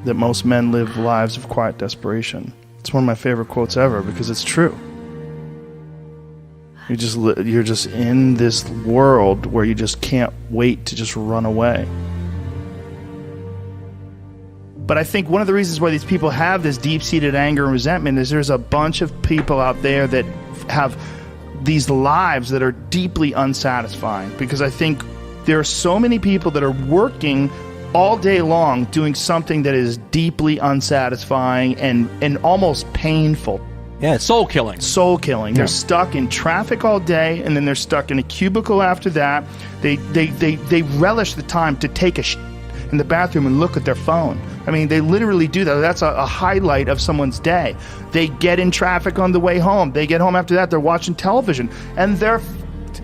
that most men live lives of quiet desperation. It's one of my favorite quotes ever because it's true. You're just in this world where you just can't wait to just run away. But I think one of the reasons why these people have this deep-seated anger and resentment is there's a bunch of people out there that have these lives that are deeply unsatisfying. Because I think there are so many people that are working all day long doing something that is deeply unsatisfying and almost painful. Yeah, it's soul killing. Soul killing. Yeah. They're stuck in traffic all day, and then they're stuck in a cubicle after that. They relish the time to take a shit in the bathroom and look at their phone. I mean, they literally do that. That's a highlight of someone's day. They get in traffic on the way home. They get home after that, they're watching television, and they're f***ed.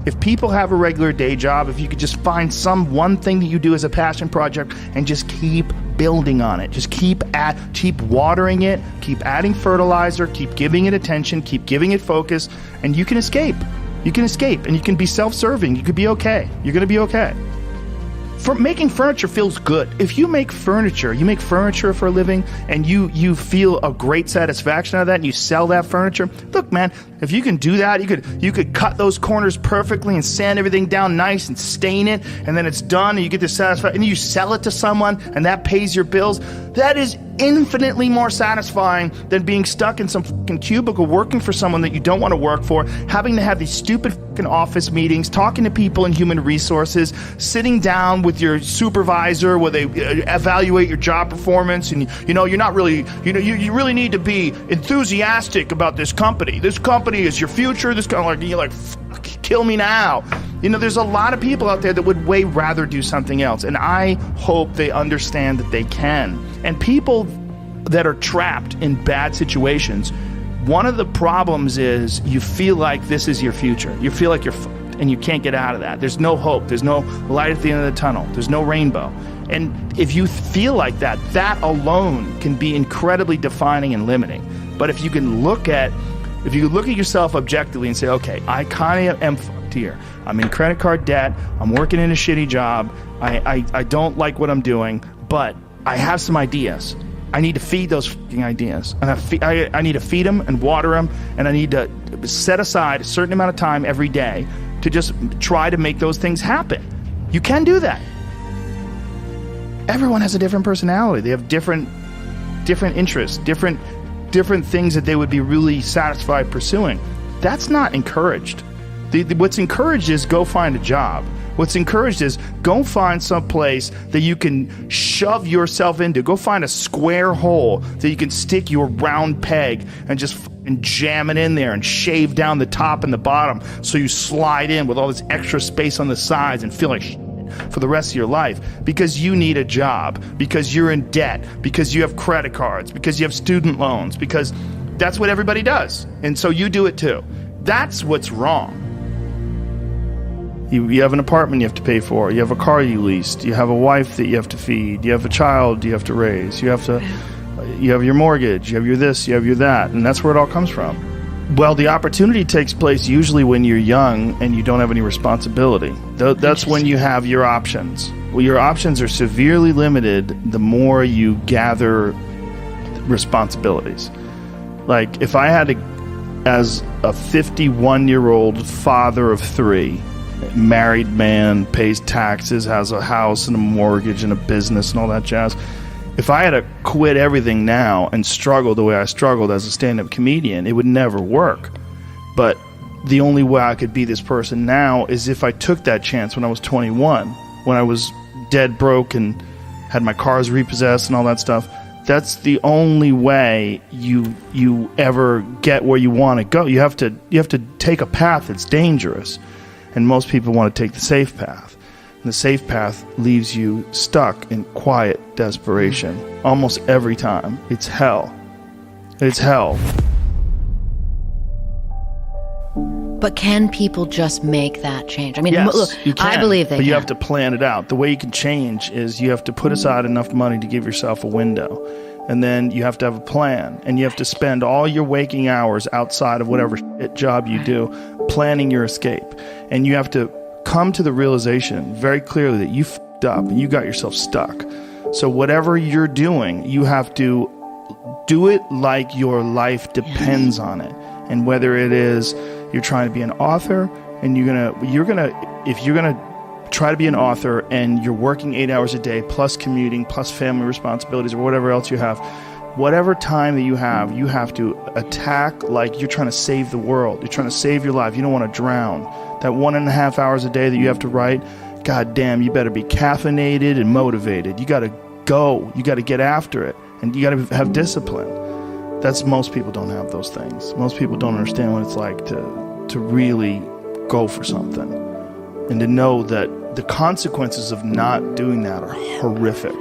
If people have a regular day job, if you could just find some one thing that you do as a passion project and just keep building on it, just keep watering it, keep adding fertilizer, keep giving it attention, keep giving it focus, and you can escape. You can escape, and you can be self-serving. You could be okay. You're going to be okay. Making furniture feels good. If you make furniture for a living, and you feel a great satisfaction out of that, and you sell that furniture, look, man, if you can do that, you could cut those corners perfectly and sand everything down nice and stain it, and then it's done, and you get the satisfaction, and you sell it to someone, and that pays your bills. That is infinitely more satisfying than being stuck in some fucking cubicle working for someone that you don't want to work for, having to have these stupid fucking office meetings, talking to people in human resources, sitting down with your supervisor where they evaluate your job performance, and you're not really, you really need to be enthusiastic about this company. This company is your future. This kind of you're like, fuck, kill me now. There's a lot of people out there that would way rather do something else, and I hope they understand that they can. And people that are trapped in bad situations, one of the problems is you feel like this is your future. You feel like you're fucked and you can't get out of that. There's no hope. There's no light at the end of the tunnel. There's no rainbow. And if you feel like that, that alone can be incredibly defining and limiting. But if you can look at yourself objectively and say, okay, I kind of am fucked here. I'm in credit card debt. I'm working in a shitty job. I don't like what I'm doing, but I have some ideas. I need to feed those fucking ideas. And I need to feed them and water them, and I need to set aside a certain amount of time every day to just try to make those things happen. You can do that. Everyone has a different personality. They have different interests, different things that they would be really satisfied pursuing. That's not encouraged. What's encouraged is go find a job. What's encouraged is go find some place that you can shove yourself into. Go find a square hole that you can stick your round peg and just fucking jam it in there and shave down the top and the bottom so you slide in with all this extra space on the sides and feel like shit for the rest of your life, because you need a job, because you're in debt, because you have credit cards, because you have student loans, because that's what everybody does. And so you do it too. That's what's wrong. You have an apartment you have to pay for. You have a car you leased. You have a wife that you have to feed. You have a child you have to raise. You have your mortgage. You have your this. You have your that. And that's where it all comes from. Well, the opportunity takes place usually when you're young and you don't have any responsibility. That's when you have your options. Well, your options are severely limited the more you gather responsibilities. Like, if I had to, as a 51-year-old father of 3, married man, pays taxes, has a house and a mortgage and a business and all that jazz, if I had to quit everything now and struggle the way I struggled as a stand-up comedian, it would never work. But the only way I could be this person now is if I took that chance when I was 21, when I was dead broke and had my cars repossessed and all that stuff. That's the only way you ever get where you want to go. You have to take a path that's dangerous. And most people want to take the safe path. And the safe path leaves you stuck in quiet desperation. Almost every time. It's hell. It's hell. But can people just make that change? I mean, yes, look, you can, I believe they but you can. have to plan it out. The way you can change is you have to put aside enough money to give yourself a window. And then you have to have a plan. And you have to spend all your waking hours outside of whatever shit job you do planning your escape. And you have to come to the realization very clearly that you f***ed up and you got yourself stuck. So whatever you're doing, you have to do it like your life depends on it. And whether it is you're trying to be an author, and if you're gonna try to be an author and you're working 8 hours a day plus commuting plus family responsibilities or whatever else you have, whatever time that you have to attack like you're trying to save the world. You're trying to save your life. You don't want to drown. That 1.5 hours a day that you have to write, God damn, you better be caffeinated and motivated. You got to go. You got to get after it. And you got to have discipline. Most people don't have those things. Most people don't understand what it's like to really go for something. And to know that the consequences of not doing that are horrific.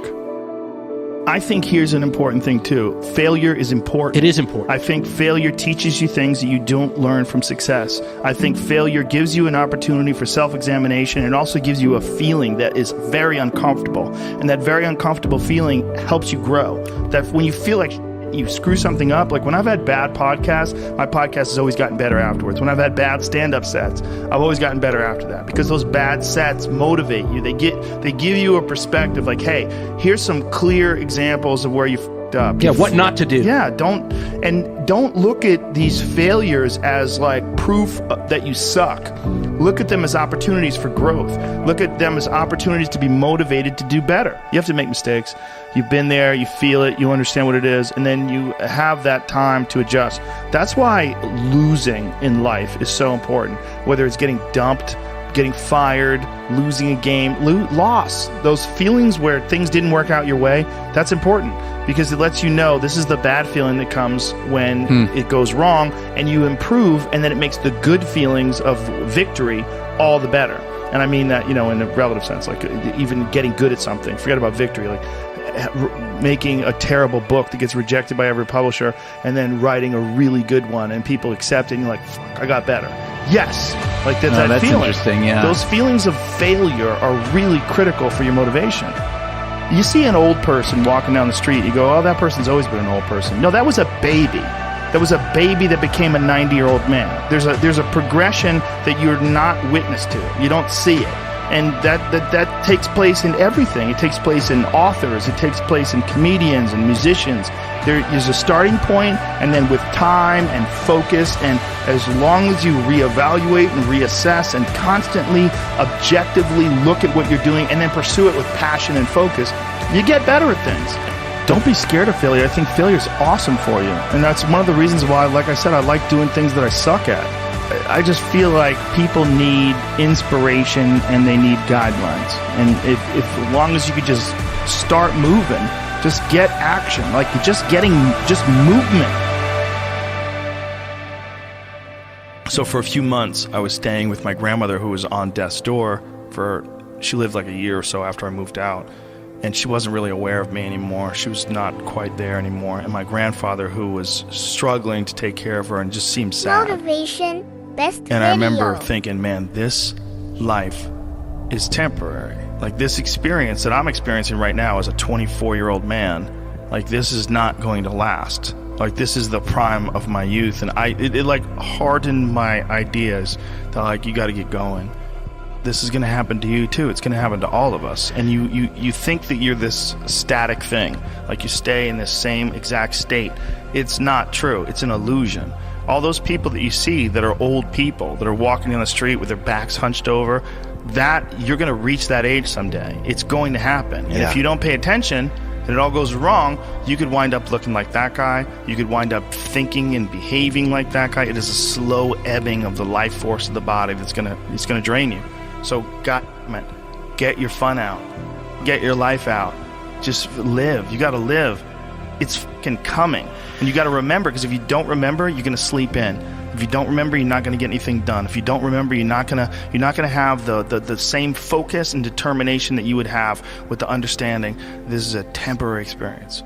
I think here's an important thing too. Failure is important. It is important. I think failure teaches you things that you don't learn from success. I think failure gives you an opportunity for self-examination and also gives you a feeling that is very uncomfortable. And that very uncomfortable feeling helps you grow. That when you feel like you screw something up, like when I've had bad podcasts, my podcast has always gotten better afterwards. When I've had bad stand-up sets, I've always gotten better after that, because those bad sets motivate you. They give you a perspective like, hey, here's some clear examples of where you fucked up. Yeah, what not to do. Yeah, don't look at these failures as like proof that you suck. Look at them as opportunities for growth. Look at them as opportunities to be motivated to do better. You have to make mistakes. You've been there, you feel it, you understand what it is, and then you have that time to adjust. That's why losing in life is so important. Whether it's getting dumped, getting fired, losing a game, loss. Those feelings where things didn't work out your way, that's important, because it lets you know this is the bad feeling that comes when it goes wrong, and you improve, and then it makes the good feelings of victory all the better. And I mean that, in a relative sense, like even getting good at something. Forget about victory, like making a terrible book that gets rejected by every publisher and then writing a really good one and people accept it and you're like, fuck, I got better. Yes. Like that feeling. Interesting, yeah. Those feelings of failure are really critical for your motivation. You see an old person walking down the street, you go, oh, that person's always been an old person. No, that was a baby. That was a baby that became a 90-year-old man. There's a progression that you're not witness to. You don't see it. And that takes place in everything. It takes place in authors. It takes place in comedians and musicians. There is a starting point, and then with time and focus, and as long as you reevaluate and reassess and constantly objectively look at what you're doing and then pursue it with passion and focus, you get better at things. Don't be scared of failure. I think failure is awesome for you. And that's one of the reasons why, like I said, I like doing things that I suck at. I just feel like people need inspiration and they need guidelines. And if as long as you could just start moving, just get action, like just movement. So for a few months, I was staying with my grandmother, who was on death's door she lived like a year or so after I moved out. And she wasn't really aware of me anymore. She was not quite there anymore. And my grandfather, who was struggling to take care of her and just seemed sad. Motivation, best And I remember video. thinking, man, this life is temporary. Like this experience that I'm experiencing right now as a 24-year-old man, like this is not going to last. Like this is the prime of my youth. And it like hardened my ideas that like, you got to get going. This is going to happen to you too. It's going to happen to all of us. And you think that you're this static thing, like you stay in this same exact state. It's not true. It's an illusion. All those people that you see that are old people that are walking down the street with their backs hunched over, that you're going to reach that age someday. It's going to happen. And if you don't pay attention and it all goes wrong, you could wind up looking like that guy. You could wind up thinking and behaving like that guy. It is a slow ebbing of the life force of the body it's going to drain you. So, get your fun out. Get your life out. Just live. You got to live. It's fucking coming. And you got to remember, because if you don't remember, you're going to sleep in. If you don't remember, you're not going to get anything done. If you don't remember, you're not going to have the same focus and determination that you would have with the understanding this is a temporary experience.